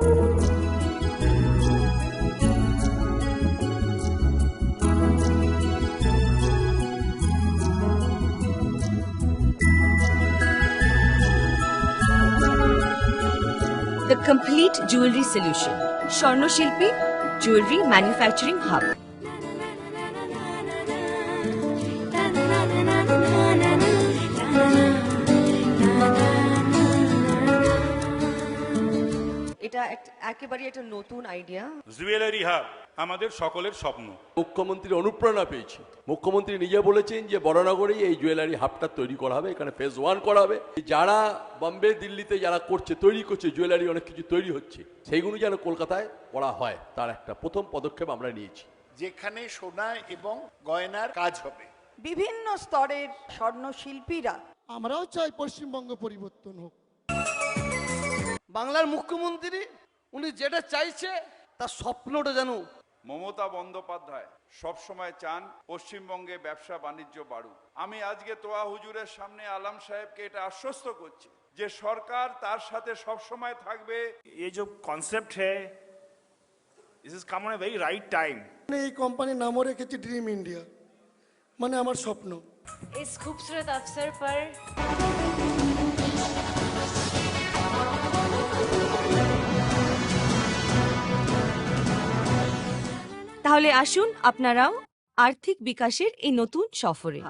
The complete jewelry solution. Swarnoshilpi Jewelry Manufacturing Hub. এটা একেবারে একটা নতুন আইডিয়া। জুয়েলারি হাব আমাদের সকলের স্বপ্ন। মুখ্যমন্ত্রী অনুপ্রেরণা পেয়েছি। মুখ্যমন্ত্রী নিজে বলেছেন যে বড়নগরেই এই জুয়েলারি হাবটা তৈরি করা হবে, এখানে ফেজ 1 করা হবে। যারা বম্বে দিল্লিতে যারা করছে, তৈরি করছে জুয়েলারি, অনেক কিছু তৈরি হচ্ছে, সেইগুলো যেন কলকাতায় করা হয়, তার একটা প্রথম পদক্ষেপ আমরা নিয়েছি। যেখানে সোনা এবং গয়নার কাজ হবে। বিভিন্ন স্তরের স্বর্ণশিল্পীরা, আমরাও চাই পশ্চিমবঙ্গ পরিবর্তন হোক। বাংলার মুখ্যমন্ত্রী উনি যেটা চাইছে তার স্বপ্নটা যেন। মমতা বন্দ্যোপাধ্যায় সবসময় চান পশ্চিমবঙ্গে ব্যবসা বাণিজ্য বাড়ুক। আমি আজকে তোয়া হুজুরের সামনে আলাম সাহেবকে এটা আশ্বস্ত করছি যে সরকার তার সাথে সবসময় থাকবে। ये जो कॉन्सेप्ट है this is come on a very right time. এই কোম্পানির নামও রেখেছি ড্রিম ইন্ডিয়া, মানে আমার স্বপ্ন। इस खूबसूरत अवसर पर তাহলে আসুন আপনারাও আর্থিক বিকাশের এই নতুন সফরে।